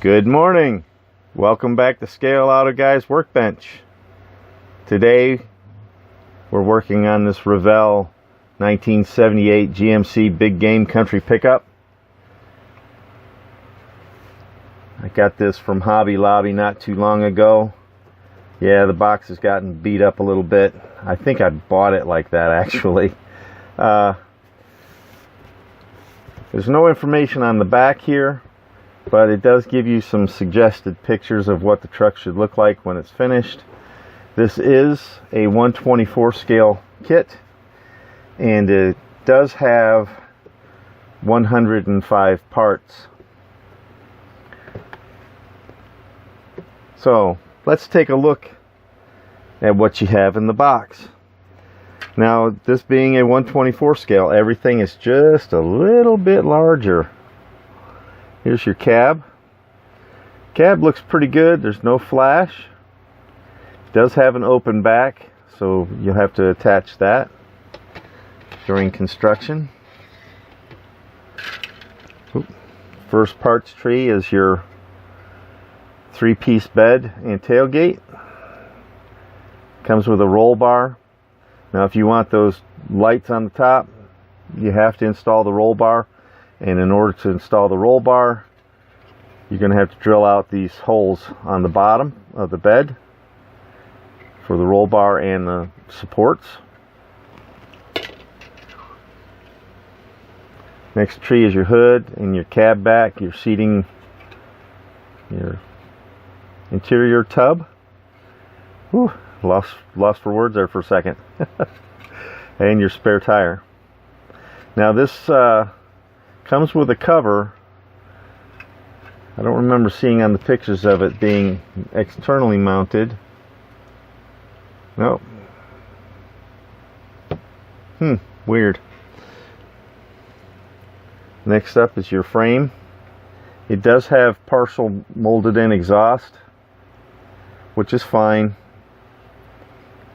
Good morning. Welcome back to Scale Auto Guy's Workbench. Today we're working on this Revell 1978 GMC Big Game Country pickup. I got this from Hobby Lobby not too long ago. Yeah, the box has gotten beat up a little bit. I think I bought it like that actually. There's no information on the back here, but it does give you some suggested pictures of what the truck should look like when it's finished. This is a 1/24 scale kit, and it does have 105 parts. So let's take a look at what you have in the box. Now, this being a 1/24 scale, everything is just a little bit larger. Here's your cab. Cab looks pretty good. There's no flash. It does have an open back, so you'll have to attach that during construction. First parts tree is your 3-piece bed and tailgate. Comes with a roll bar. Now, if you want those lights on the top, you have to install the roll bar. And in order to install the roll bar, you're going to have to drill out these holes on the bottom of the bed for the roll bar and the supports. Next tree is your hood and your cab back, your seating, your interior tub. Whew, lost for words there for a second. And your spare tire. Now this comes with a cover. I don't remember seeing on the pictures of it being externally mounted. Nope. Weird. Next up is your frame. It does have partial molded in exhaust, which is fine.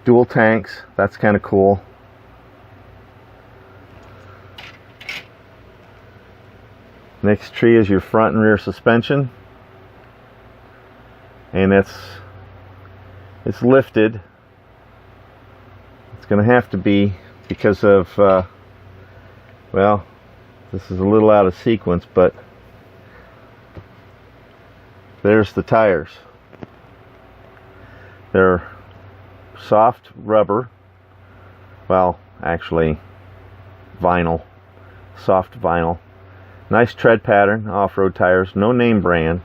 Dual tanks, that's kind of cool. Next tree is your front and rear suspension, and it's lifted. It's going to have to be because of well, this is a little out of sequence, but there's the tires. They're soft rubber, well, actually vinyl, soft vinyl. Nice tread pattern, off-road tires, no name brand.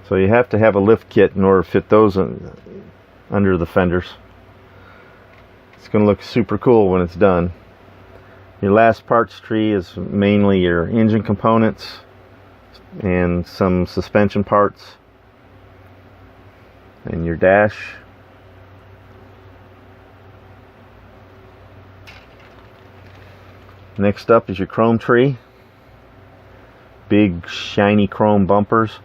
So you have to have a lift kit in order to fit those under the fenders. It's going to look super cool when it's done. Your last parts tree is mainly your engine components and some suspension parts and your dash. Next up is your chrome tree. Big shiny chrome bumpers.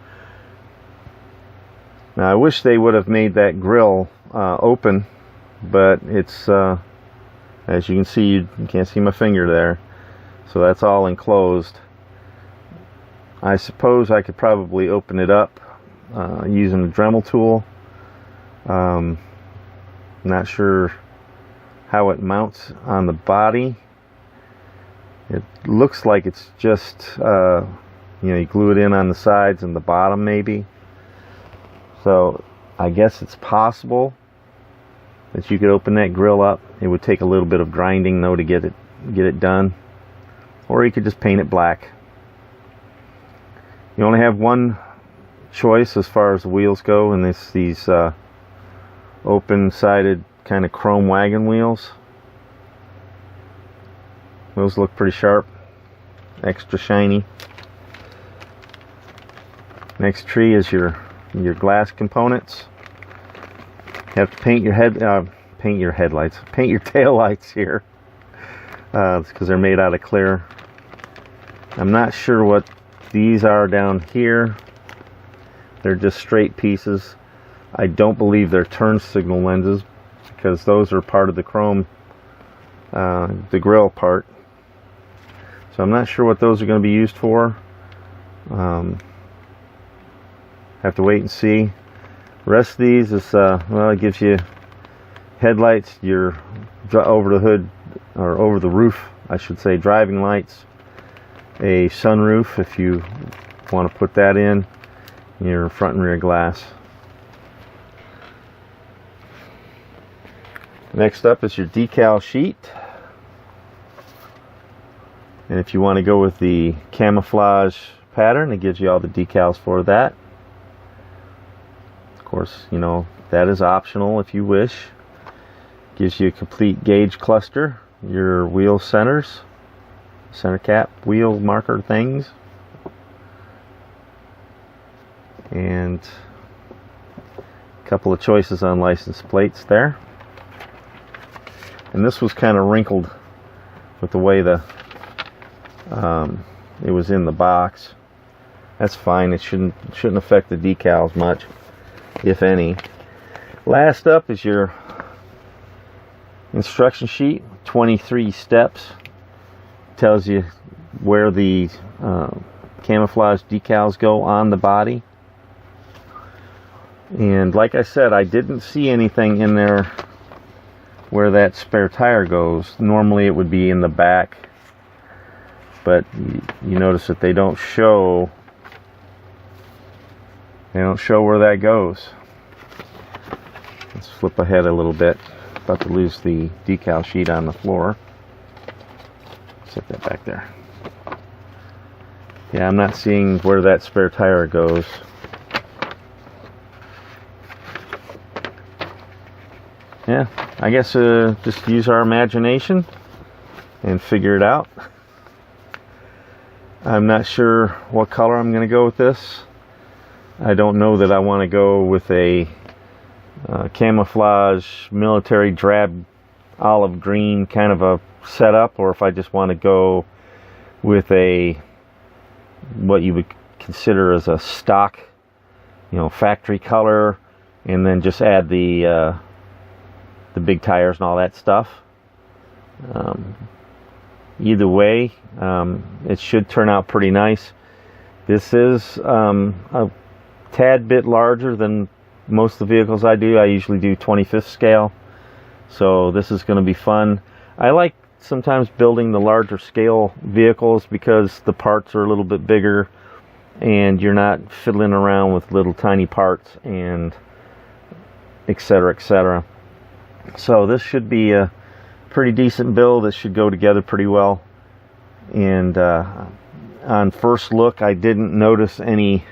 Now I wish they would have made that grill open, but it's as you can see, you can't see my finger there, so that's all enclosed. I suppose I could probably open it up using a Dremel tool. Not sure how it mounts on the body. It looks like it's just you glue it in on the sides and the bottom maybe. So I guess it's possible that you could open that grill up. It would take a little bit of grinding though to get it done, or you could just paint it black. You only have one choice as far as the wheels go, and it's these open-sided kind of chrome wagon wheels. Those look pretty sharp, extra shiny. Next tree is your glass components. You have to paint your headlights, paint your tail lights here, because they're made out of clear. I'm not sure what these are down here. They're just straight pieces. I don't believe they're turn signal lenses, because those are part of the chrome, the grill part. So I'm not sure what those are going to be used for. Have to wait and see. The rest of these is, well, it gives you headlights, your over the hood, or over the roof, I should say, driving lights, a sunroof if you want to put that in, your front and rear glass. Next up is your decal sheet. And if you want to go with the camouflage pattern, it gives you all the decals for that. Of course, you know, that is optional if you wish. Gives you a complete gauge cluster, your wheel centers, center cap, wheel marker things, and a couple of choices on license plates there. And this was kind of wrinkled with the way the it was in the box. That's fine. It shouldn't affect the decals much, if any. Last up is your instruction sheet, 23 steps. Tells you where the camouflage decals go on the body. And like I said, I didn't see anything in there where that spare tire goes. Normally it would be in the back, but you notice that they don't show where that goes. Let's flip ahead a little bit. About to lose the decal sheet on the floor. Set that back there. Yeah, I'm not seeing where that spare tire goes. Yeah, I guess just use our imagination and figure it out. I'm not sure what color I'm going to go with this. I don't know that I want to go with a camouflage military drab olive green kind of a setup, or if I just want to go with a what you would consider as a stock, you know, factory color, and then just add the big tires and all that stuff. Either way, it should turn out pretty nice. This is a tad bit larger than most of the vehicles I do. I usually do 25th scale, so this is going to be fun. I like sometimes building the larger scale vehicles because the parts are a little bit bigger and you're not fiddling around with little tiny parts and etc, etc. So this should be a pretty decent build. This should go together pretty well. And on first look, I didn't notice any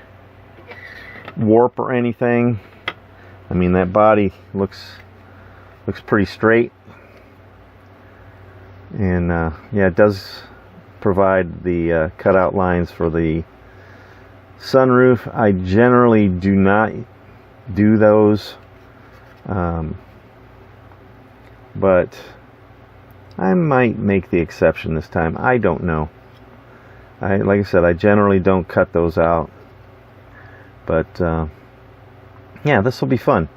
warp or anything. I mean, that body looks pretty straight. And yeah, it does provide the cutout lines for the sunroof. I generally do not do those, but I might make the exception this time. I don't know. Like I said, I generally don't cut those out, but yeah, this will be fun.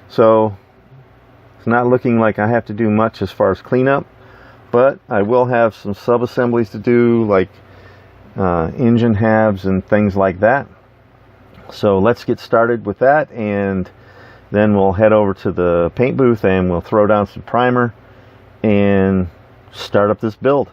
So it's not looking like I have to do much as far as cleanup, but I will have some sub-assemblies to do, like engine halves and things like that. So let's get started with that, and then we'll head over to the paint booth and we'll throw down some primer and start up this build.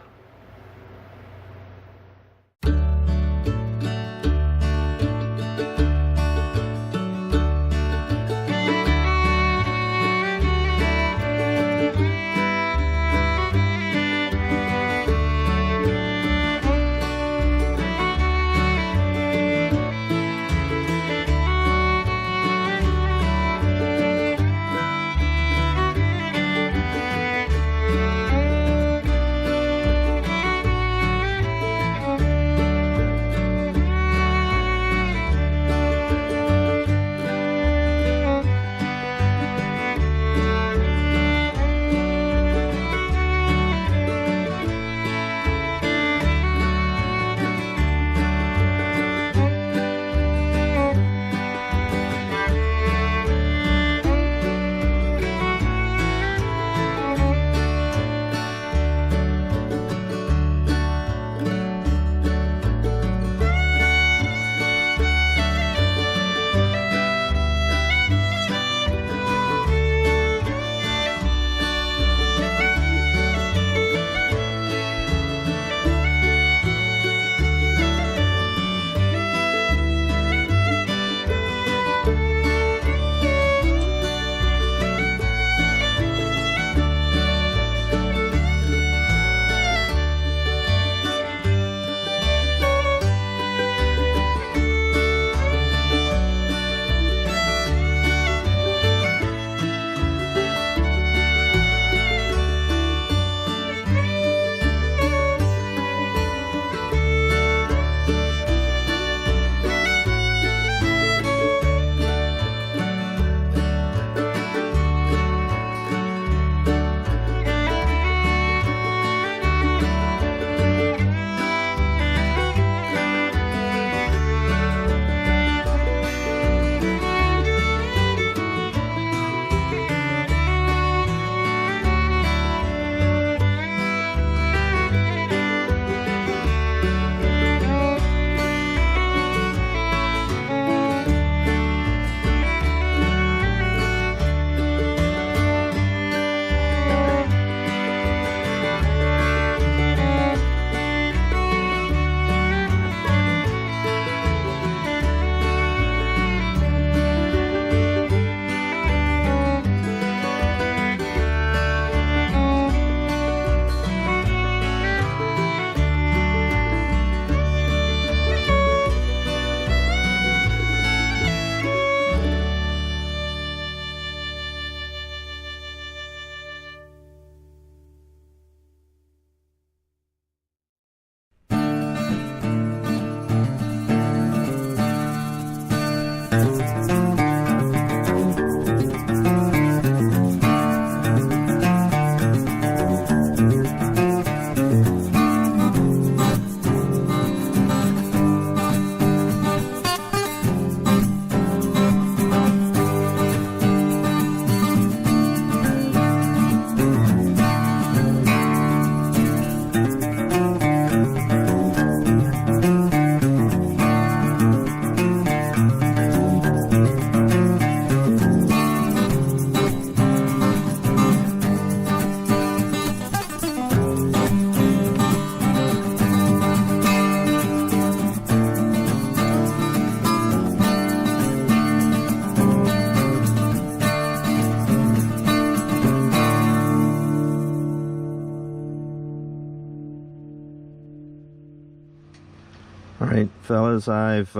Alright fellas, I've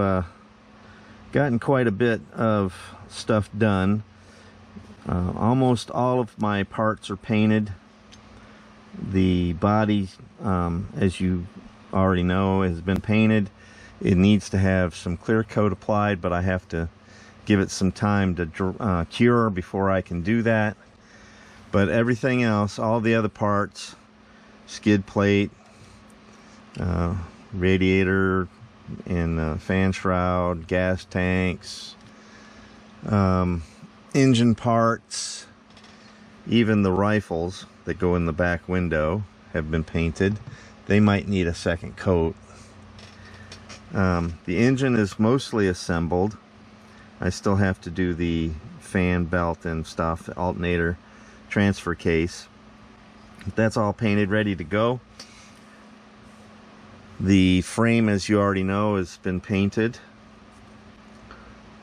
gotten quite a bit of stuff done. Almost all of my parts are painted. The body, as you already know, has been painted. It needs to have some clear coat applied, but I have to give it some time to cure before I can do that. But everything else, all the other parts, skid plate, radiator and fan shroud, gas tanks, engine parts, even the rifles that go in the back window have been painted. They might need a second coat. The engine is mostly assembled. I still have to do the fan belt and stuff, the alternator, transfer case. That's all painted, ready to go. The frame, as you already know, has been painted,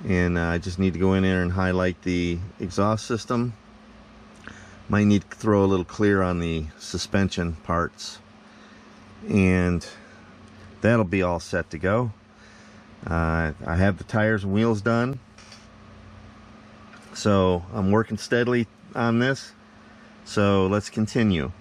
and I just need to go in there and highlight the exhaust system. Might need to throw a little clear on the suspension parts, and that'll be all set to go. I have the tires and wheels done, so I'm working steadily on this. So let's continue.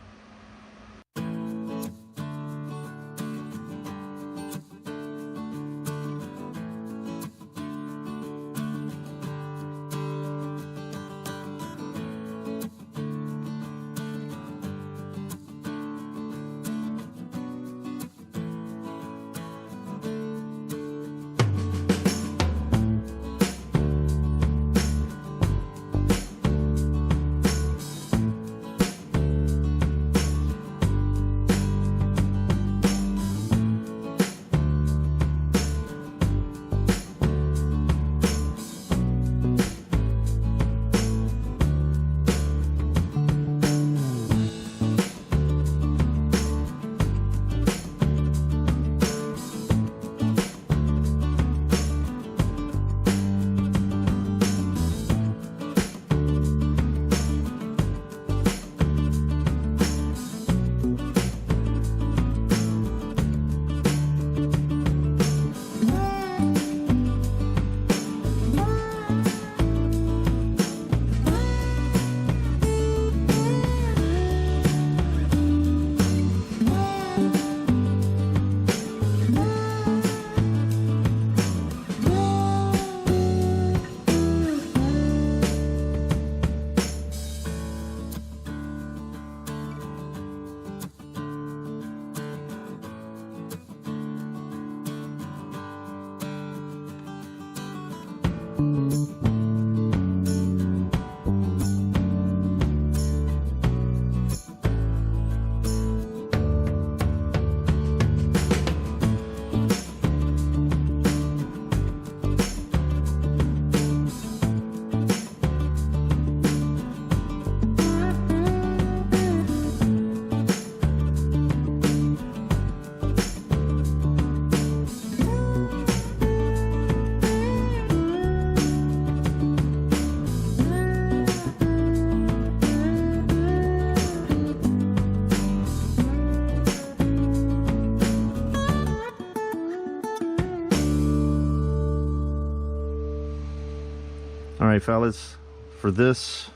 Alright fellas, for this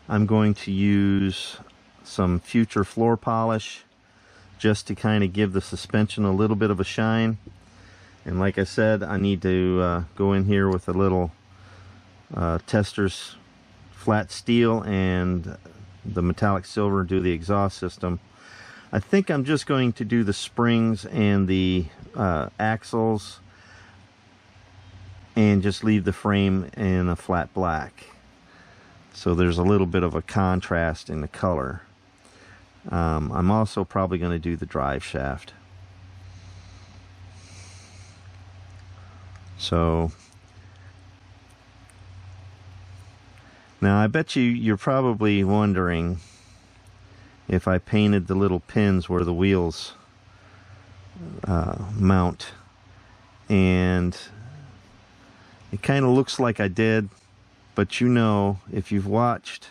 I'm going to use some future floor polish just to kind of give the suspension a little bit of a shine. And like I said, I need to go in here with a little Testor's flat steel and the metallic silver, do the exhaust system. I think I'm just going to do the springs and the axles and just leave the frame in a flat black, so there's a little bit of a contrast in the color. I'm also probably going to do the drive shaft. So now I bet you're probably wondering if I painted the little pins where the wheels mount, and it kind of looks like I did, but you know, if you've watched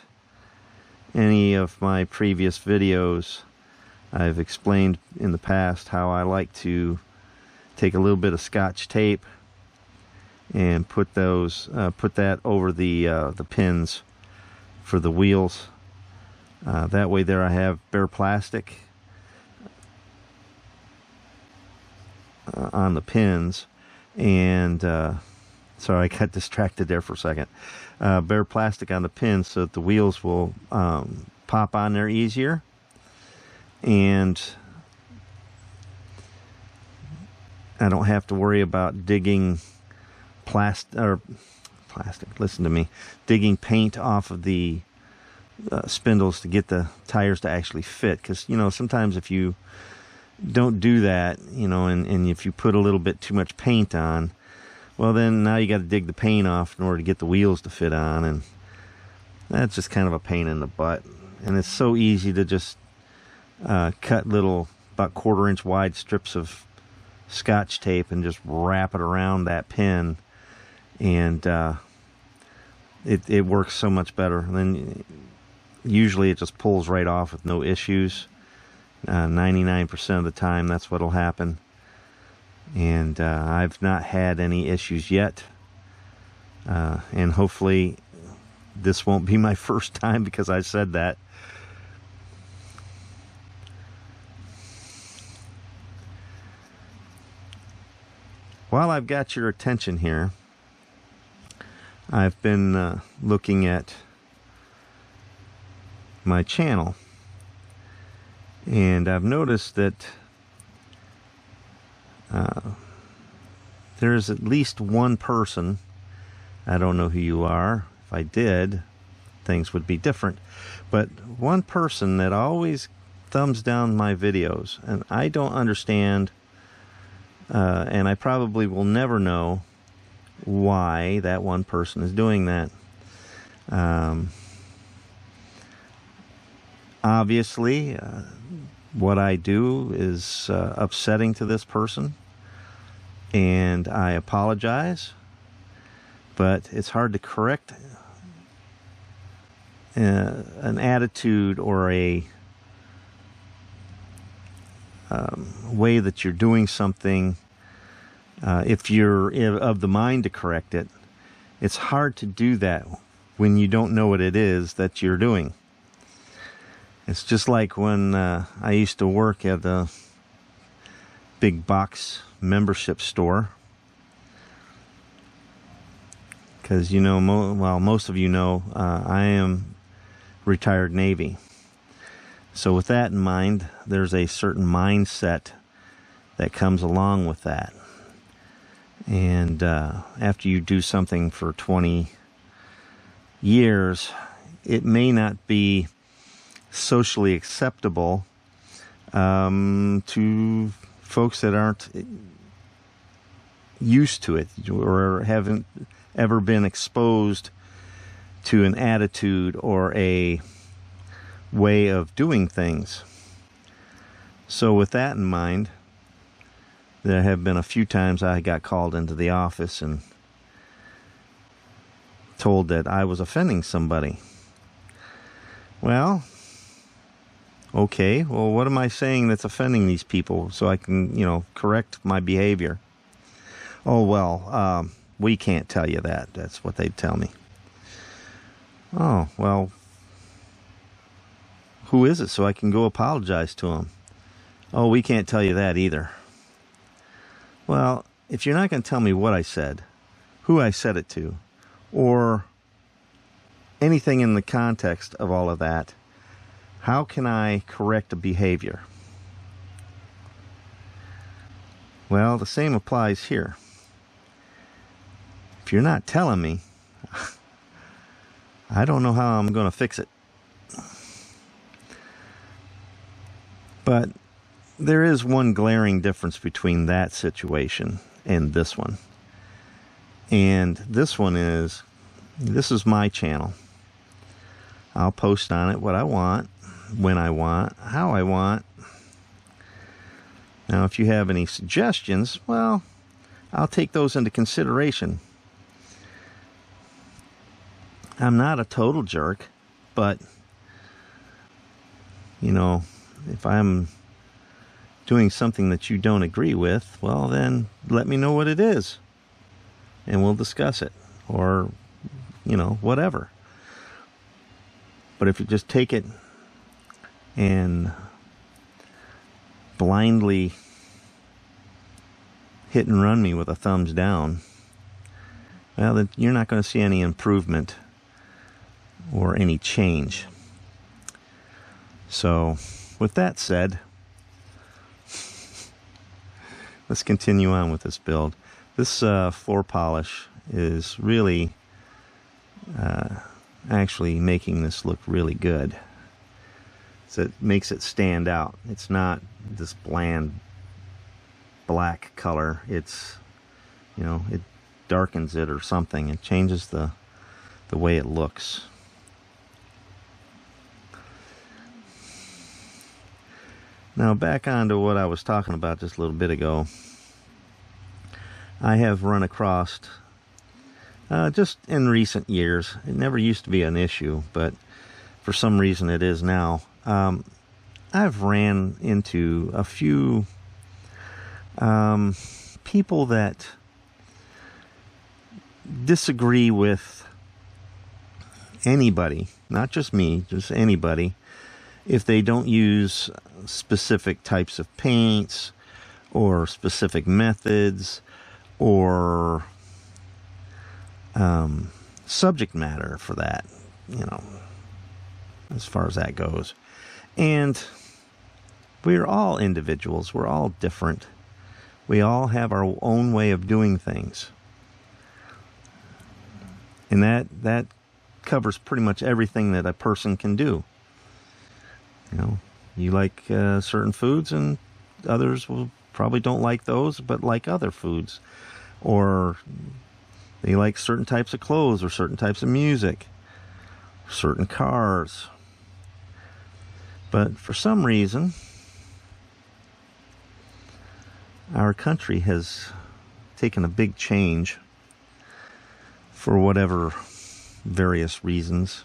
any of my previous videos, I've explained in the past how I like to take a little bit of Scotch tape and put that over the pins for the wheels. That way there I have bare plastic on the pins, and sorry, I got distracted there for a second. Bare plastic on the pins so that the wheels will pop on there easier, and I don't have to worry about digging plastic, listen to me, digging paint off of the spindles to get the tires to actually fit. Because, you know, sometimes if you don't do that, you know, and if you put a little bit too much paint on, well, then now you got to dig the paint off in order to get the wheels to fit on, and that's just kind of a pain in the butt. And it's so easy to just cut little, about 1/4 inch wide strips of Scotch tape and just wrap it around that pin, and it works so much better. And then usually it just pulls right off with no issues. 99% of the time that's what'll happen, and I've not had any issues yet, and hopefully this won't be my first time, because I said that. While I've got your attention here, I've been looking at my channel, and I've noticed that there's at least one person, I don't know who you are. If I did, things would be different, but one person that always thumbs down my videos, and I don't understand, and I probably will never know why that one person is doing that. Obviously, what I do is upsetting to this person, and I apologize, but it's hard to correct an attitude or a way that you're doing something. If you're of the mind to correct it, it's hard to do that when you don't know what it is that you're doing. It's just like when I used to work at a big box membership store, because, you know, most of you know, I am retired Navy. So with that in mind, there's a certain mindset that comes along with that. And after you do something for 20 years, it may not be socially acceptable to folks that aren't used to it or haven't ever been exposed to an attitude or a way of doing things. So with that in mind, there have been a few times I got called into the office and told that I was offending somebody. Well, okay, well, what am I saying that's offending these people so I can, you know, correct my behavior? Oh, well, we can't tell you that. That's what they'd tell me. Oh, well, who is it so I can go apologize to them? Oh, we can't tell you that either. Well, if you're not going to tell me what I said, who I said it to, or anything in the context of all of that, how can I correct a behavior? Well, the same applies here. If you're not telling me, I don't know how I'm going to fix it. But there is one glaring difference between that situation and this one. And this one is, this is my channel. I'll post on it what I want, when I want, how I want. Now, if you have any suggestions, well, I'll take those into consideration. I'm not a total jerk, but, you know, if I'm doing something that you don't agree with, well, then let me know what it is and we'll discuss it, or, you know, whatever. But if you just take it and blindly hit and run me with a thumbs down, well, then you're not going to see any improvement or any change. So, with that said, let's continue on with this build. This floor polish is really actually making this look really good. So it makes it stand out. It's not this bland black color. It's, you know, it darkens it or something. It changes the way it looks. Now back on to what I was talking about just a little bit ago. I have run across, just in recent years, it never used to be an issue, but for some reason it is now. I've ran into a few people that disagree with anybody, not just me, just anybody, if they don't use specific types of paints or specific methods or subject matter for that, you know, as far as that goes. And we're all individuals. We're all different. We all have our own way of doing things. And that covers pretty much everything that a person can do. You know, you like certain foods, and others will probably don't like those, but like other foods. Or they like certain types of clothes, or certain types of music, certain cars. But for some reason, our country has taken a big change for whatever various reasons.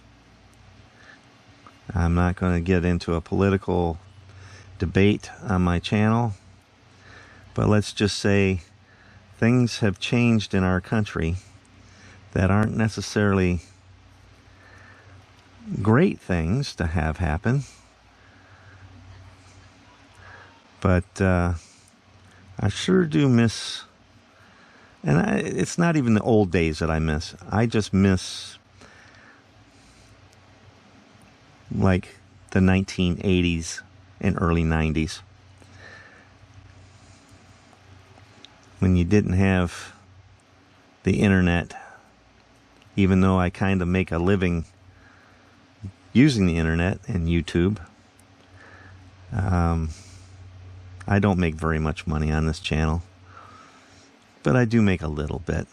I'm not going to get into a political debate on my channel, but let's just say things have changed in our country that aren't necessarily great things to have happen. But I sure do miss, and it's not even the old days that I miss. I just miss like the 1980s and early 90s, when you didn't have the internet. Even though I kind of make a living using the internet and YouTube, I don't make very much money on this channel, but I do make a little bit.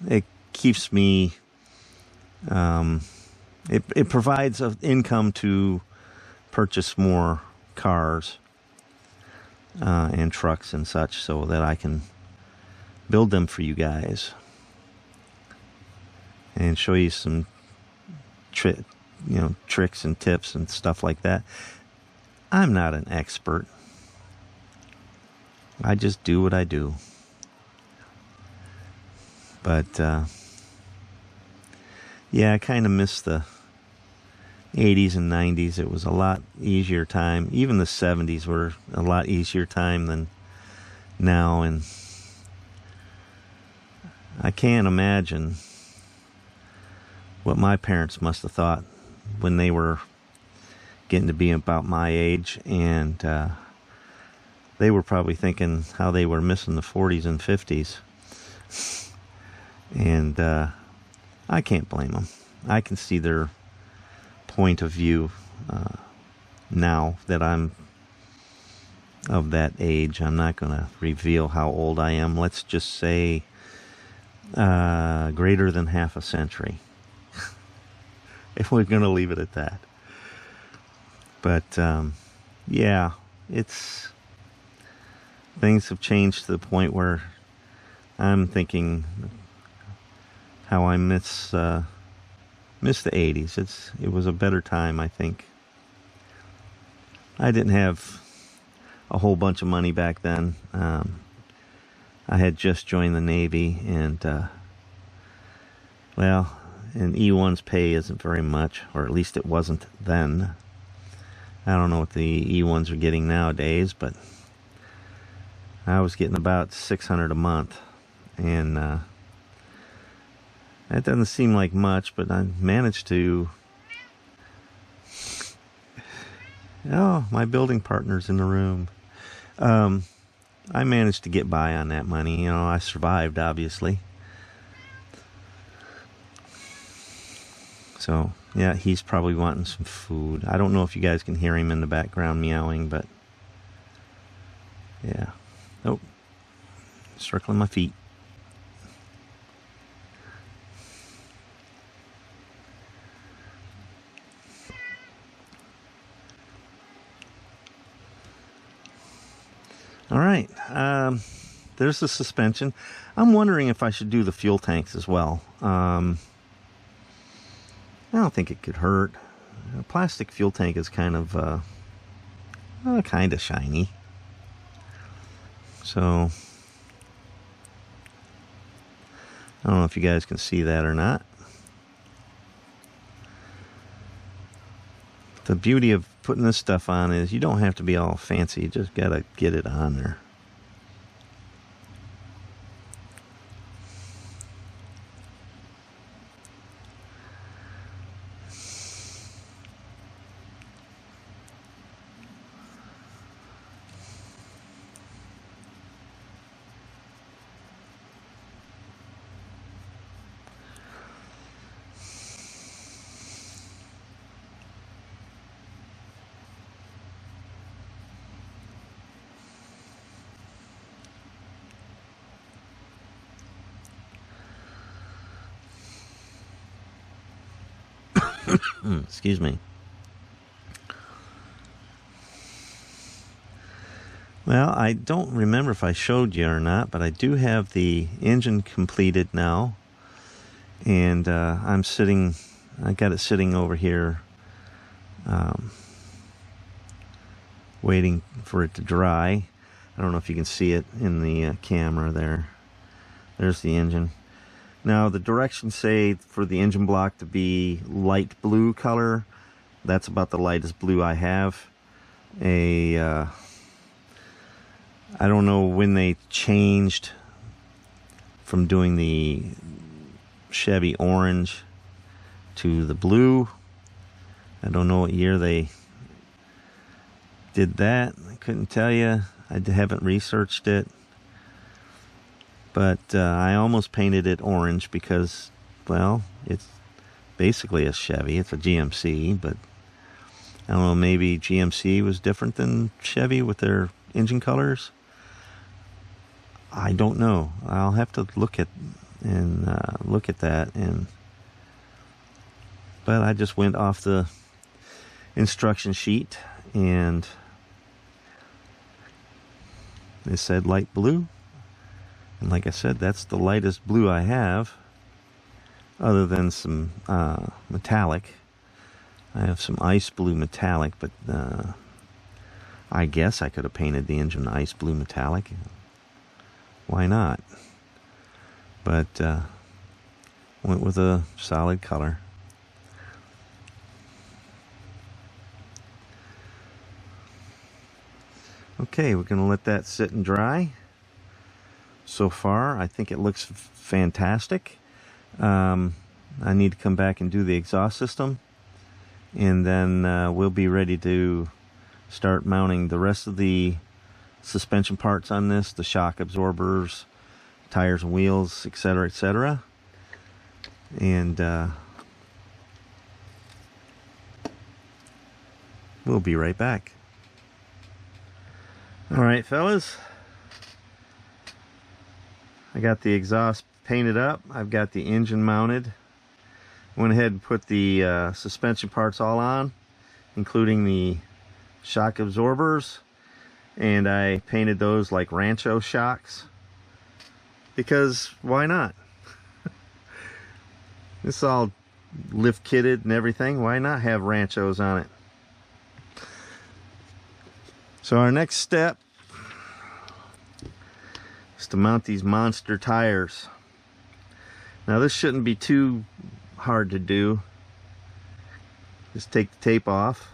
It keeps me, it provides an income to purchase more cars and trucks and such, so that I can build them for you guys and show you some tricks and tips and stuff like that. I'm not an expert. I just do what I do. But yeah, I kind of miss the 80s and 90s. It was a lot easier time. Even the 70s were a lot easier time than now, and I can't imagine what my parents must have thought when they were getting to be about my age, and they were probably thinking how they were missing the 40s and 50s. And I can't blame them. I can see their point of view now that I'm of that age. I'm not going to reveal how old I am. Let's just say greater than half a century. If we're going to leave it at that. But yeah, things have changed to the point where I'm thinking how I miss the 80s. It was a better time, I think. I didn't have a whole bunch of money back then. I had just joined the Navy, and well, an E1's pay isn't very much, or at least it wasn't then. I don't know what the E1s are getting nowadays, but I was getting about $600 a month, and that doesn't seem like much, but I managed to... Oh, my building partner's in the room. I managed to get by on that money. You know, I survived, obviously. So, yeah, he's probably wanting some food. I don't know if you guys can hear him in the background meowing, but... yeah. Oh. Circling my feet. All right, there's the suspension. I'm wondering if I should do the fuel tanks as well. I don't think it could hurt. A plastic fuel tank is kind of shiny. So, I don't know if you guys can see that or not. The beauty of putting this stuff on is you don't have to be all fancy. You just gotta get it on there. Excuse me. Well, I don't remember if I showed you or not, but I do have the engine completed now. And I got it sitting over here, waiting for it to dry. I don't know if you can see it in the camera there. There's the engine. Now, the directions say for the engine block to be light blue color. That's about the lightest blue I have. I don't know when they changed from doing the Chevy orange to the blue. I don't know what year they did that. I couldn't tell you. I haven't researched it. But I almost painted it orange because, well, it's basically a Chevy. It's a GMC, but I don't know, maybe GMC was different than Chevy with their engine colors. I don't know. I'll have to look at that. But I just went off the instruction sheet, and it said light blue. And like I said, that's the lightest blue I have, other than some metallic. I have some ice blue metallic, but I guess I could have painted the engine ice blue metallic. Why not? But went with a solid color. Okay, we're going to let that sit and dry. So far, I think it looks fantastic. I need to come back and do the exhaust system, and then we'll be ready to start mounting the rest of the suspension parts on this, the shock absorbers, tires and wheels, etc., etc. And we'll be right back. All right, fellas. I got the exhaust painted up. I've got the engine mounted. Went ahead and put the suspension parts all on, including the shock absorbers. And I painted those like Rancho shocks. Because why not? It's all lift kitted and everything. Why not have Ranchos on it? So our next step is to mount these monster tires. Now this shouldn't be too hard to do. Just take the tape off.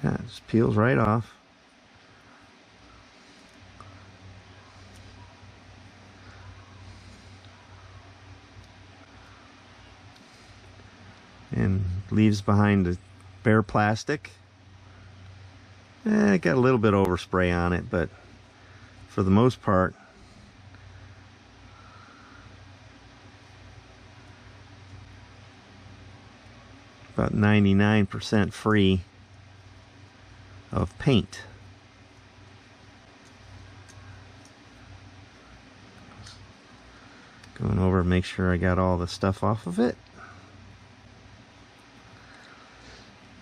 Yeah, it just peels right off. And leaves behind the bare plastic. It got a little bit of overspray on it, but for the most part, about 99% free of paint. Going over and make sure I got all the stuff off of it.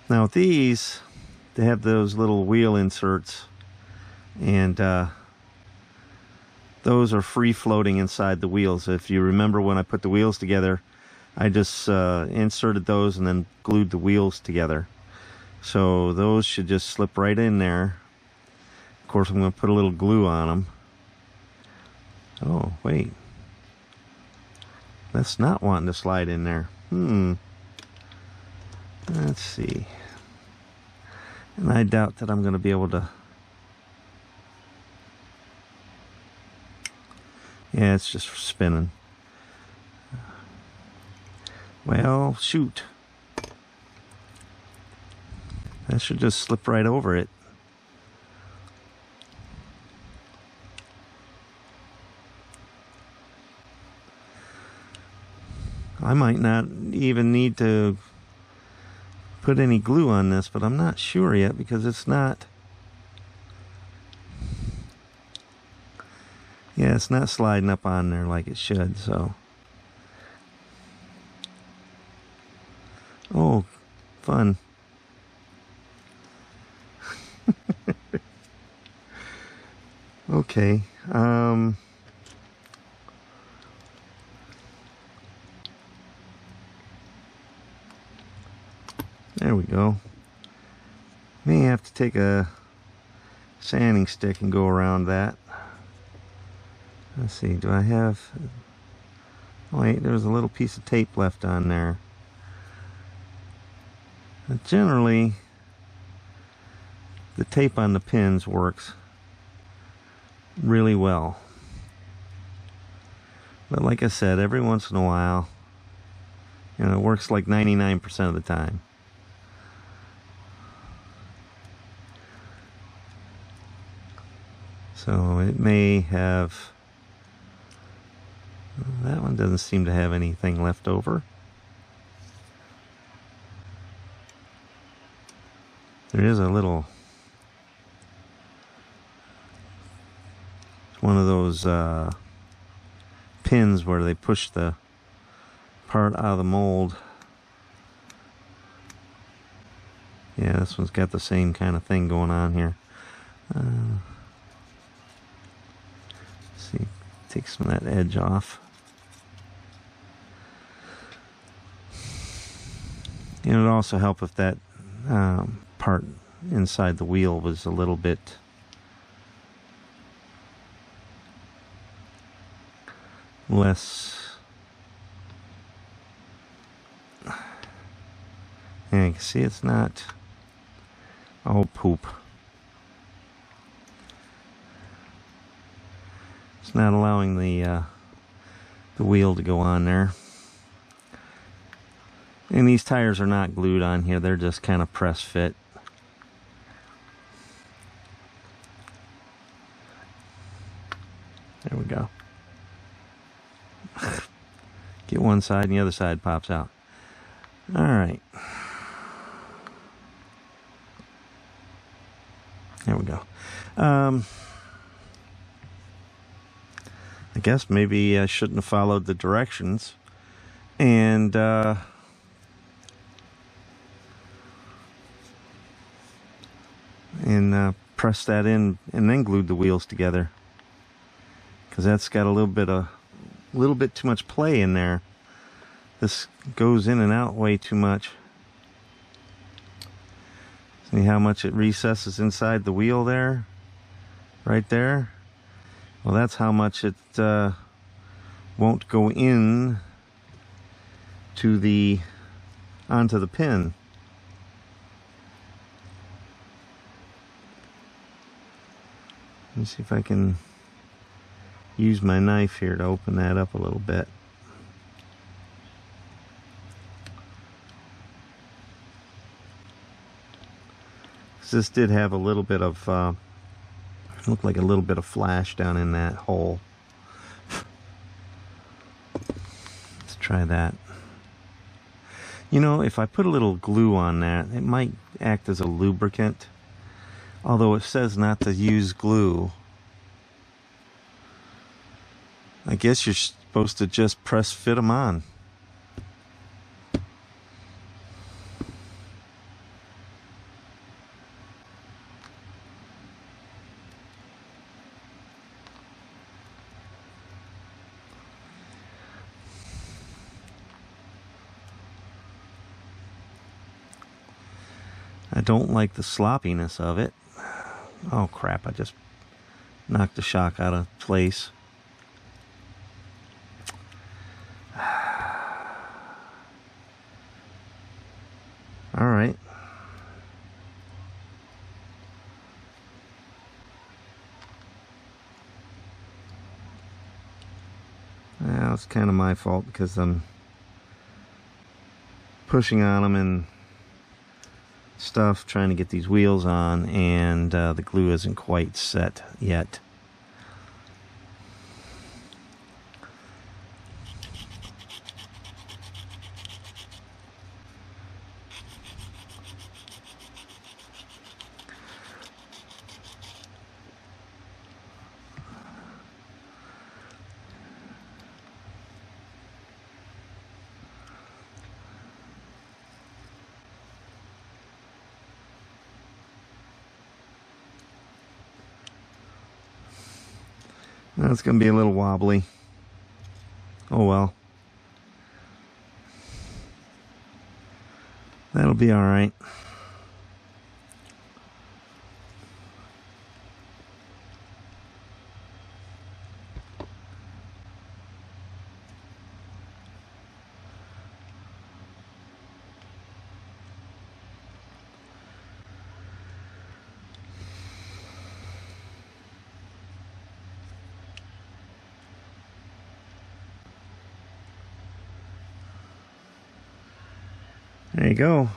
Now with these, they have those little wheel inserts, and those are free floating inside the wheels. If you remember when I put the wheels together, I just inserted those and then glued the wheels together. So those should just slip right in there. Of course, I'm going to put a little glue on them. Oh, wait. That's not wanting to slide in there. Let's see. And I doubt that I'm going to be able to. Yeah, it's just spinning. Well, shoot. That should just slip right over it. I might not even need to put any glue on this, but I'm not sure yet because it's not. Yeah, it's not sliding up on there like it should, so. Oh, fun. Okay. There we go. May have to take a sanding stick and go around that. Let's see, do I have... Oh, wait, there's a little piece of tape left on there. But generally, the tape on the pins works really well. But like I said, every once in a while, you know, it works like 99% of the time. So it may have... That one doesn't seem to have anything left over. There is a little... It's one of those pins where they push the part out of the mold. Yeah, this one's got the same kind of thing going on here. See, take some of that edge off. And it would also help if that part inside the wheel was a little bit less. And you can see it's not all poop. It's not allowing the wheel to go on there. And these tires are not glued on here, they're just kind of press fit. There we go. Get one side and the other side pops out. Alright. There we go. I guess maybe I shouldn't have followed the directions and and pressed that in and then glued the wheels together, because that's got a little bit too much play in there. This goes in and out way too much. See how much it recesses inside the wheel there? Right there? Well, that's how much it won't go in to onto the pin. Let me see if I can use my knife here to open that up a little bit. This did have a little bit of, looked like a little bit of flash down in that hole. Let's try that. You know, if I put a little glue on that, it might act as a lubricant. Although it says not to use glue. I guess you're supposed to just press fit them on. I don't like the sloppiness of it. Oh crap, I just knocked the shock out of place. Alright. Well, it's kind of my fault because I'm pushing on them and stuff, trying to get these wheels on, and the glue isn't quite set yet. It's going to be a little wobbly. Oh well. That'll be all right. There you go.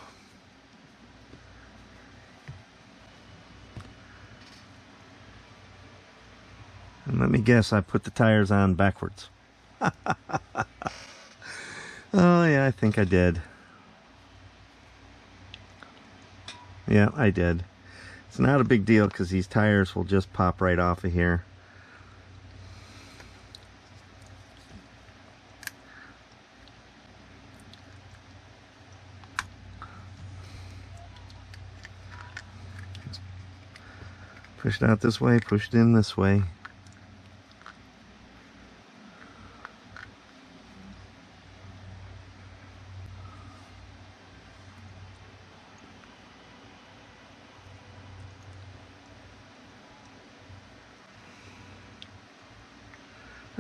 And let me guess, I put the tires on backwards. Oh yeah, I think I did. Yeah, I did. It's not a big deal because these tires will just pop right off of here. Push it out this way, push it in this way.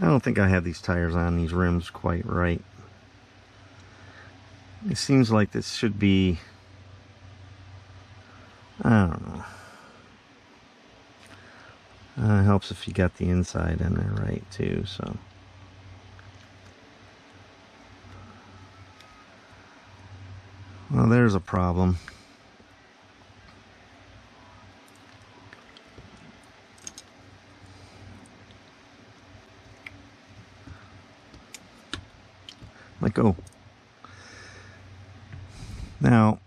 I don't think I have these tires on these rims quite right. It seems like this should be, I don't know. It helps if you got the inside in there right too, so. Well, there's a problem. Let go. Now,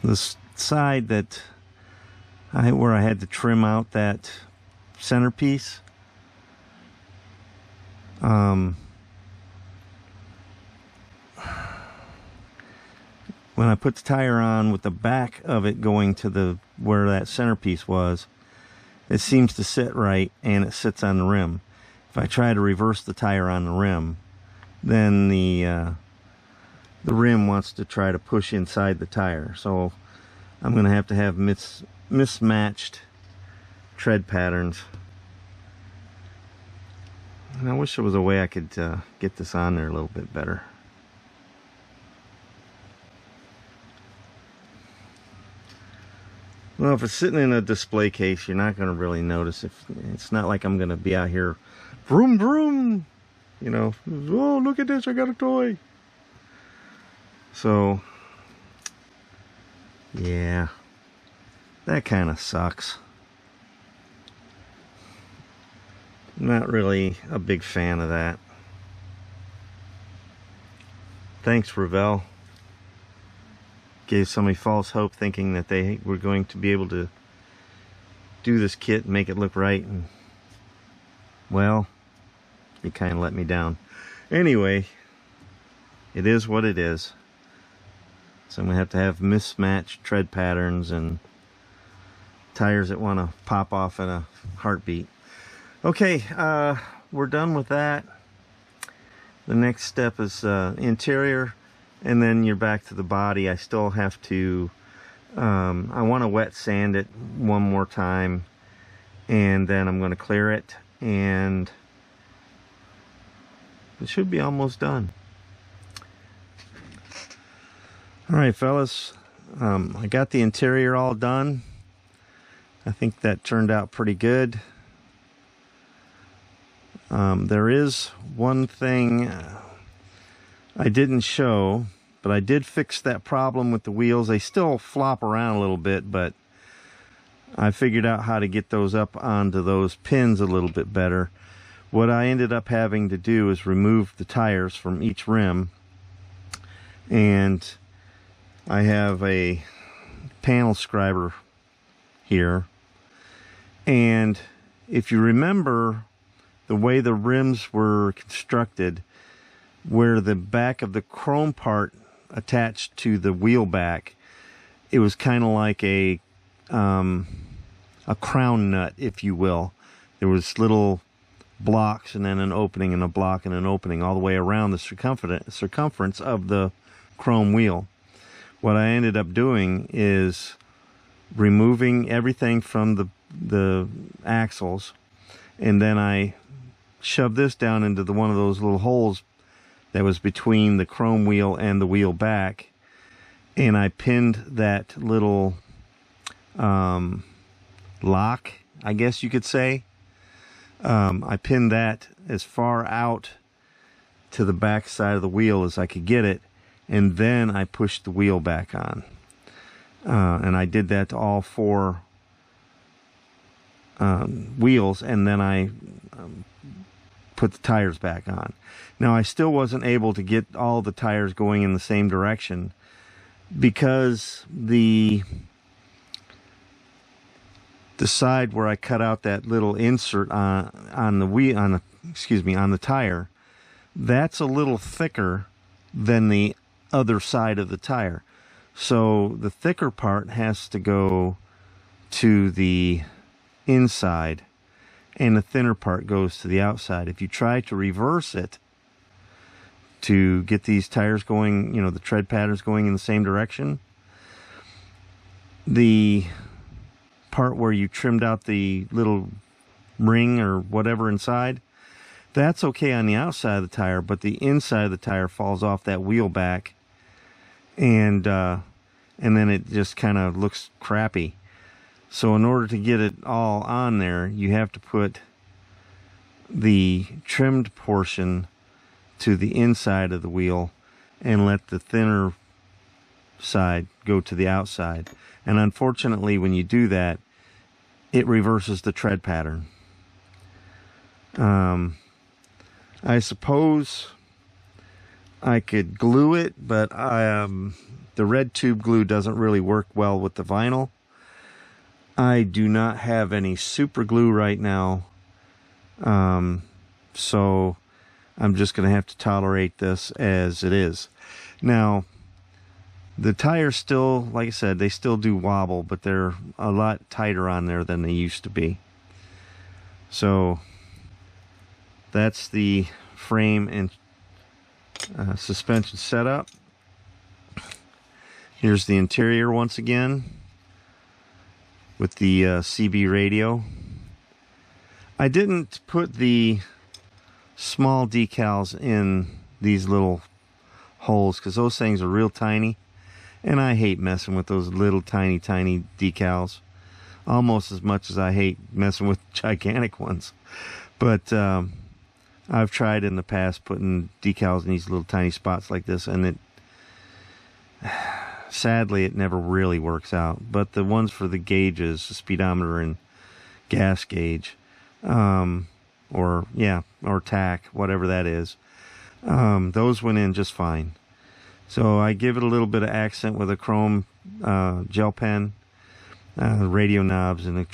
this side that where I had to trim out that centerpiece, when I put the tire on with the back of it going to the where that centerpiece was, it seems to sit right and it sits on the rim. If I try to reverse the tire on the rim, then the rim wants to try to push inside the tire. So I'm going to have mismatched tread patterns. And I wish there was a way I could get this on there a little bit better. Well, if it's sitting in a display case, you're not going to really notice. If it's not like I'm going to be out here, vroom vroom, you know, oh look at this, I got a toy. So yeah, that kind of sucks. Not really a big fan of that. Thanks, Revell. Gave somebody false hope thinking that they were going to be able to do this kit and make it look right, and well, you kind of let me down. Anyway, it is what it is. So I'm going to have mismatched tread patterns and tires that want to pop off in a heartbeat. Okay, we're done with that. The next step is interior, and then you're back to the body. I still have to, I want to wet sand it one more time, and then I'm going to clear it, and it should be almost done. All right, fellas, I got the interior all done. I think that turned out pretty good. There is one thing I didn't show, but I did fix that problem with the wheels. They still flop around a little bit, but I figured out how to get those up onto those pins a little bit better. What I ended up having to do is remove the tires from each rim, and I have a panel scriber here, and if you remember the way the rims were constructed, where the back of the chrome part attached to the wheel back, it was kind of like a crown nut, if you will. There was little blocks and then an opening and a block and an opening all the way around the circumference of the chrome wheel. What I ended up doing is removing everything from the axles, and then I shoved this down into one of those little holes that was between the chrome wheel and the wheel back, and I pinned that little lock, I guess you could say. I pinned that as far out to the back side of the wheel as I could get it, and then I pushed the wheel back on. And I did that to all four wheels, and then I put the tires back on. Now, I still wasn't able to get all the tires going in the same direction because the side where I cut out that little insert on the tire, that's a little thicker than the other side of the tire. So the thicker part has to go to the inside, and the thinner part goes to the outside. If you try to reverse it to get these tires going, you know, the tread patterns going in the same direction, the part where you trimmed out the little ring or whatever inside, that's okay on the outside of the tire, but the inside of the tire falls off that wheel back, and then it just kind of looks crappy. So in order to get it all on there, you have to put the trimmed portion to the inside of the wheel and let the thinner side go to the outside. And unfortunately, when you do that, it reverses the tread pattern. I suppose I could glue it, but the red tube glue doesn't really work well with the vinyl. I do not have any super glue right now, so I'm just going to have to tolerate this as it is. Now, The tires still, like I said, they still do wobble, but they're a lot tighter on there than they used to be. So that's the frame and suspension setup. Here's the interior once again with the CB radio. I didn't put the small decals in these little holes because those things are real tiny, and I hate messing with those little tiny decals almost as much as I hate messing with gigantic ones. But I've tried in the past putting decals in these little tiny spots like this, and sadly it never really works out. But the ones for the gauges, the speedometer and gas gauge, or tack, whatever that is, those went in just fine. So I give it a little bit of accent with a chrome gel pen, radio knobs, and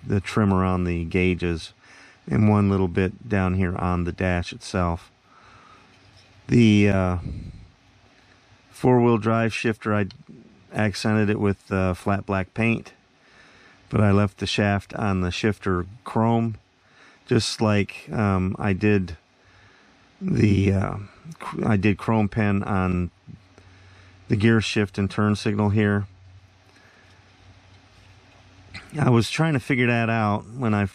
the trim around the gauges, and one little bit down here on the dash itself. The four-wheel drive shifter, I accented it with flat black paint, but I left the shaft on the shifter chrome, just like I did chrome pen on the gear shift and turn signal here. I was trying to figure that out when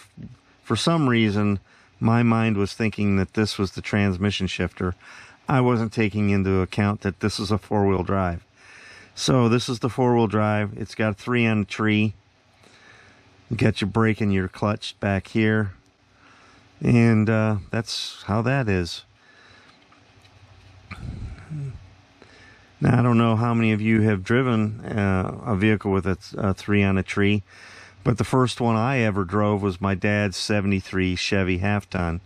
for some reason my mind was thinking that this was the transmission shifter. I wasn't taking into account that this is a four-wheel drive. So this is the four-wheel drive. It's got 3 on the tree. You got your brake and your clutch back here, and that's how that is. Now, I don't know how many of you have driven a vehicle with a 3 on a tree, but the first one I ever drove was my dad's 73 Chevy half-ton.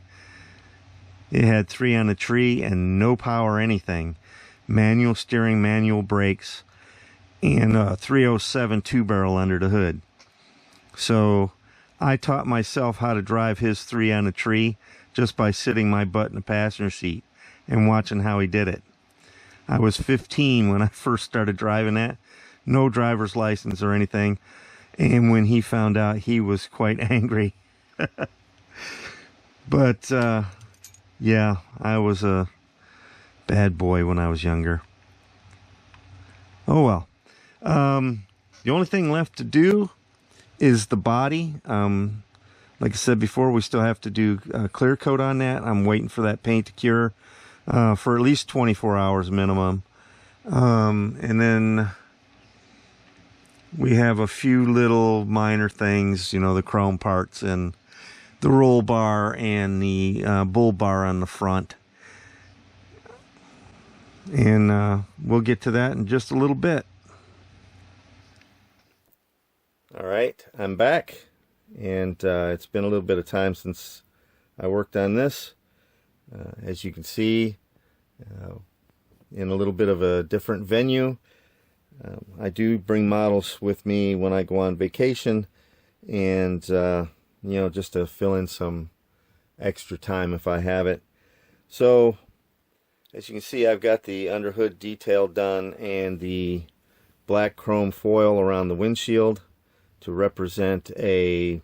It had 3 on a tree and no power anything. Manual steering, manual brakes, and a 307 two-barrel under the hood. So I taught myself how to drive his 3 on a tree just by sitting my butt in the passenger seat and watching how he did it. I was 15 when I first started driving that. No driver's license or anything. And when he found out, he was quite angry. But, yeah, I was a bad boy when I was younger. Oh, well. The only thing left to do is the body. Like I said before, we still have to do a clear coat on that. I'm waiting for that paint to cure for at least 24 hours minimum. And then we have a few little minor things, you know, the chrome parts and the roll bar and the bull bar on the front. And we'll get to that in just a little bit. All right, I'm back, and it's been a little bit of time since I worked on this. As you can see, in a little bit of a different venue. I do bring models with me when I go on vacation, and you know, just to fill in some extra time if I have it. So as you can see, I've got the underhood detail done and the black chrome foil around the windshield to represent a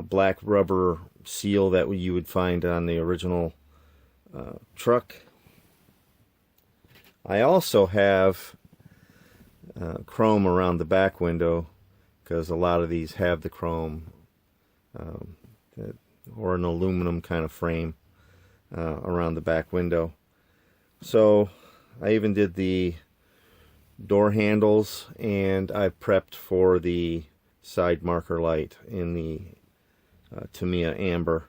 black rubber seal that you would find on the original truck. I also have chrome around the back window, because a lot of these have the chrome or an aluminum kind of frame around the back window. So I even did the door handles, and I prepped for the side marker light in the Tamiya Amber.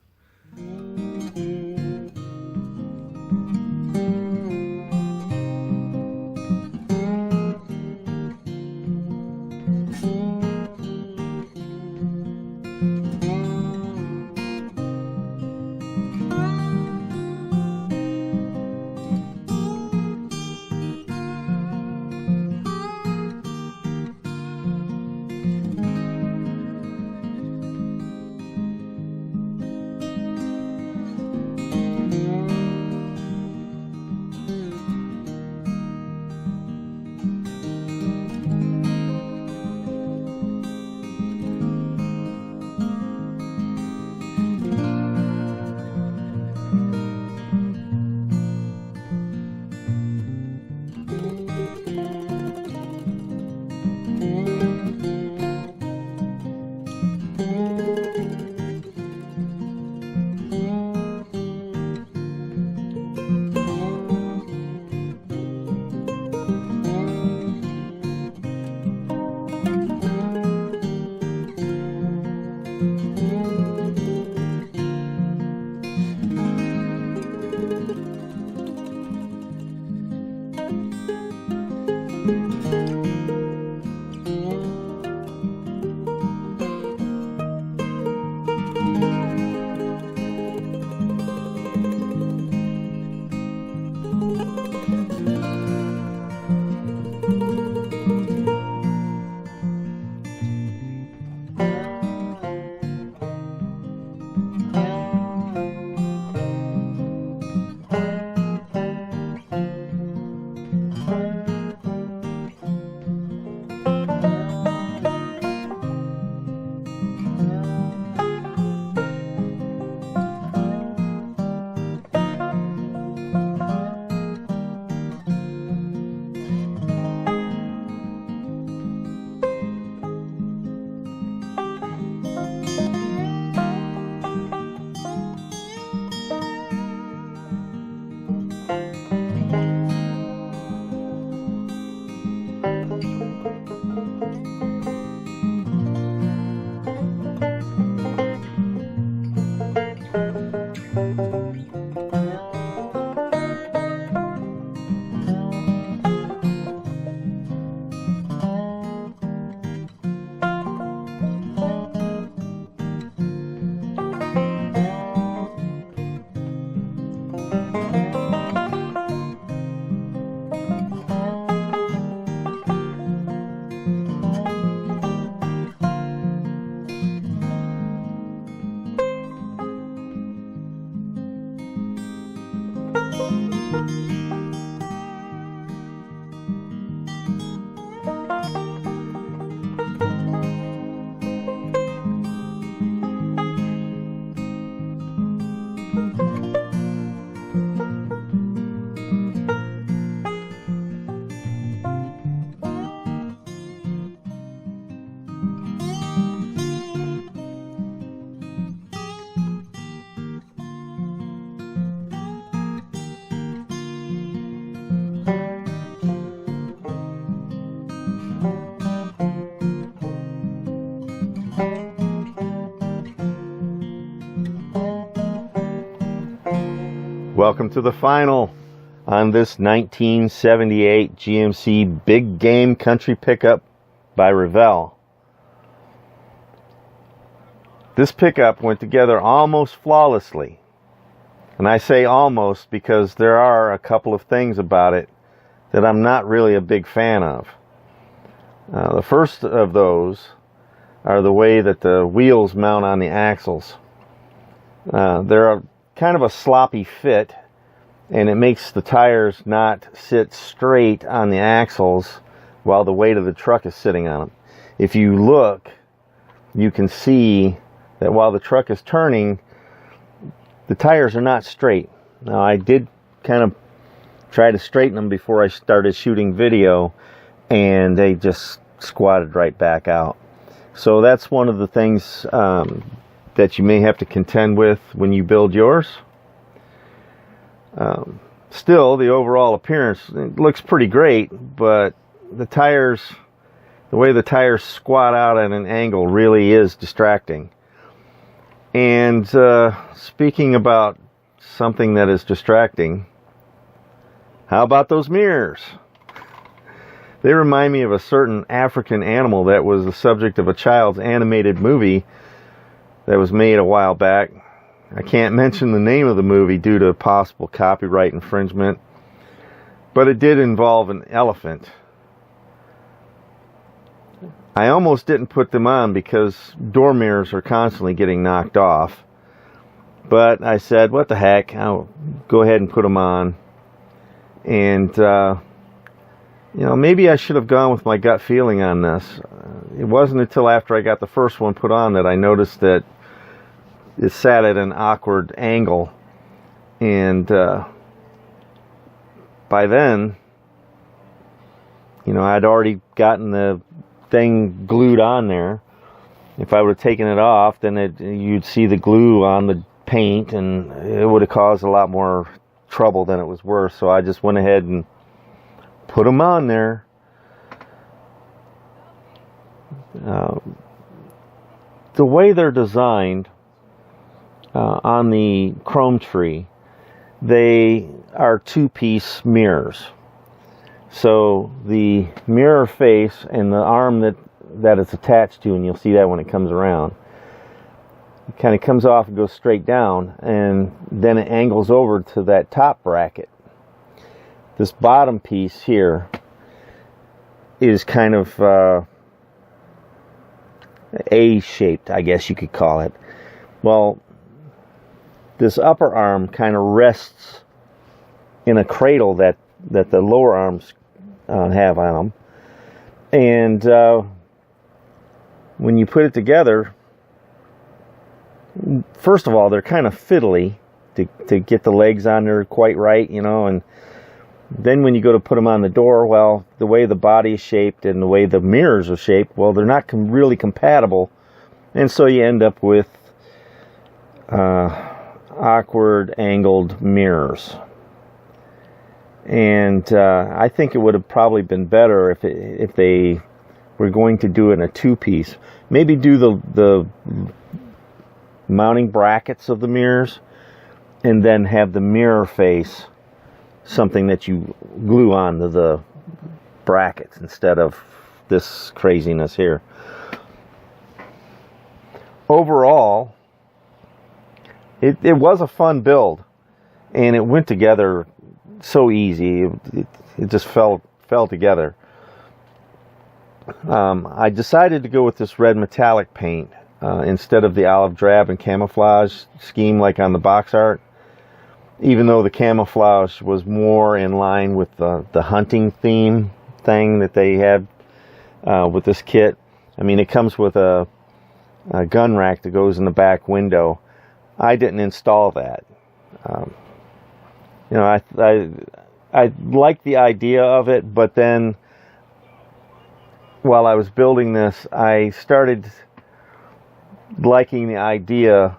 Welcome to the final on this 1978 GMC Big Game Country Pickup by Revell. This pickup went together almost flawlessly. And I say almost because there are a couple of things about it that I'm not really a big fan of. The first of those are the way that the wheels mount on the axles. They're a kind of a sloppy fit, and it makes the tires not sit straight on the axles while the weight of the truck is sitting on them. If you look, you can see that while the truck is turning, the tires are not straight. Now, I did kind of try to straighten them before I started shooting video, and they just squatted right back out. So that's one of the things that you may have to contend with when you build yours. Still, the overall appearance, it looks pretty great, but the tires, the way the tires squat out at an angle really is distracting. And speaking about something that is distracting, how about those mirrors? They remind me of a certain African animal that was the subject of a child's animated movie that was made a while back. I can't mention the name of the movie due to possible copyright infringement, but it did involve an elephant. I almost didn't put them on because door mirrors are constantly getting knocked off, but I said, what the heck, I'll go ahead and put them on. And you know, maybe I should have gone with my gut feeling on this. It wasn't until after I got the first one put on that I noticed that it sat at an awkward angle, and by then, you know, I'd already gotten the thing glued on there. If I would have taken it off, then you'd see the glue on the paint, and it would have caused a lot more trouble than it was worth. So I just went ahead and put them on there. The way they're designed on the chrome tree, they are two-piece mirrors. So the mirror face and the arm that it's attached to, and you'll see that when it comes around, it kind of comes off and goes straight down, and then it angles over to that top bracket. This bottom piece here is kind of A-shaped, I guess you could call it. Well, this upper arm kind of rests in a cradle that the lower arms have on them. And when you put it together, first of all, they're kind of fiddly to get the legs on there quite right, you know, and then when you go to put them on the door, well, the way the body is shaped and the way the mirrors are shaped, well, they're not really compatible. And so you end up with awkward angled mirrors. And I think it would have probably been better if they were going to do it in a two-piece. Maybe do the mounting brackets of the mirrors and then have the mirror face something that you glue onto the brackets instead of this craziness here. Overall, it was a fun build, and it went together so easy. It just fell together. I decided to go with this red metallic paint instead of the olive drab and camouflage scheme like on the box art, even though the camouflage was more in line with the hunting theme thing that they had with this kit. I mean, it comes with a gun rack that goes in the back window. I didn't install that. You know, I like the idea of it, but then while I was building this, I started liking the idea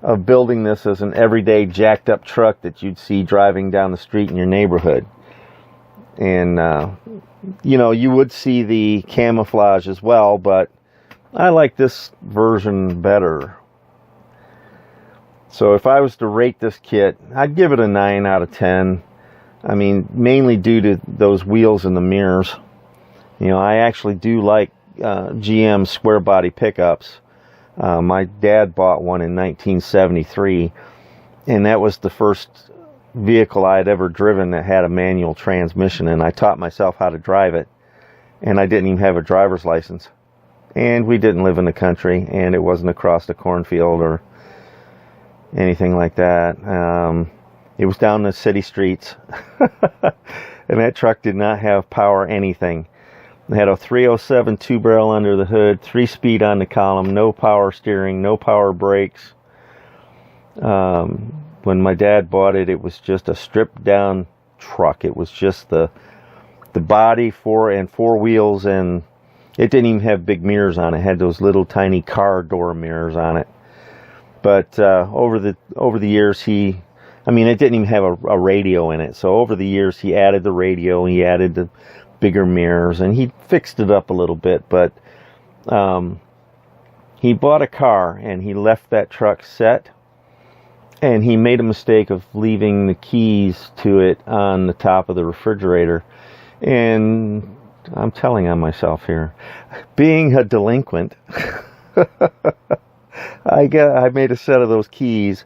of building this as an everyday jacked up truck that you'd see driving down the street in your neighborhood. And you know, you would see the camouflage as well, but I like this version better. So if I was to rate this kit, I'd give it a 9 out of 10. I mean, mainly due to those wheels and the mirrors. You know, I actually do like GM square body pickups. My dad bought one in 1973, and that was the first vehicle I had ever driven that had a manual transmission, and I taught myself how to drive it, and I didn't even have a driver's license. And we didn't live in the country, and it wasn't across the cornfield or anything like that. It was down the city streets, and that truck did not have power anything. It had a 307 two-barrel under the hood, 3-speed on the column, no power steering, no power brakes. When my dad bought it, it was just a stripped-down truck. It was just the body, four wheels, and it didn't even have big mirrors on it. It had those little tiny car door mirrors on it. But over the years, it didn't even have a radio in it. So over the years, he added the radio, he added the bigger mirrors, and he fixed it up a little bit. But he bought a car, and he left that truck set, and he made a mistake of leaving the keys to it on the top of the refrigerator. And I'm telling on myself here, being a delinquent, I made a set of those keys,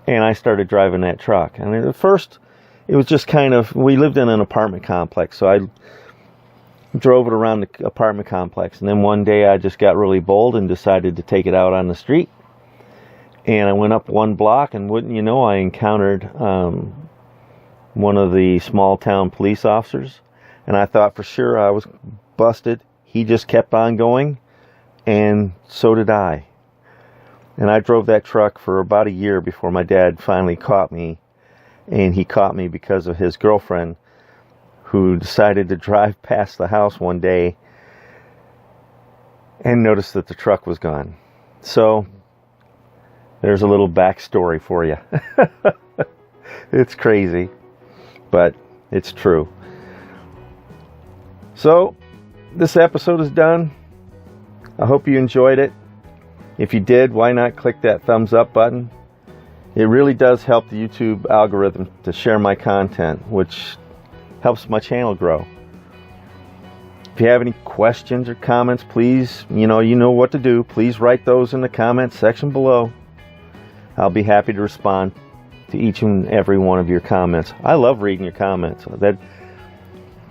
and I started driving that truck. And at first, it was just kind of, we lived in an apartment complex, so I drove it around the apartment complex. And then one day I just got really bold and decided to take it out on the street. And I went up one block, and wouldn't you know, I encountered one of the small town police officers. And I thought for sure I was busted. He just kept on going, and so did I. And I drove that truck for about a year before my dad finally caught me. And he caught me because of his girlfriend, who decided to drive past the house one day and noticed that the truck was gone. So there's a little backstory for you. It's crazy, but it's true. So this episode is done. I hope you enjoyed it. If you did, why not click that thumbs up button? It really does help the YouTube algorithm to share my content, which helps my channel grow. If you have any questions or comments, please, you know what to do. Please write those in the comments section below. I'll be happy to respond to each and every one of your comments. I love reading your comments.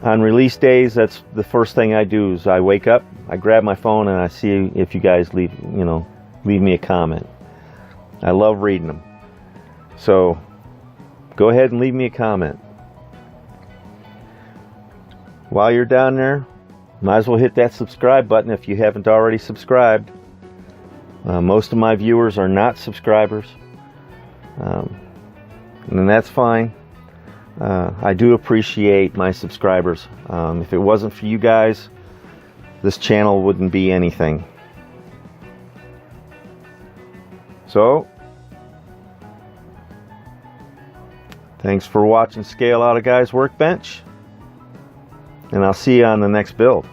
On release days, that's the first thing I do. Is I wake up, I grab my phone, and I see if you guys leave me a comment. I love reading them. So go ahead and leave me a comment. While you're down there, might as well hit that subscribe button if you haven't already subscribed. Most of my viewers are not subscribers, and that's fine. I do appreciate my subscribers. If it wasn't for you guys, this channel wouldn't be anything. So, thanks for watching Scale Out a Guy's Workbench, and I'll see you on the next build.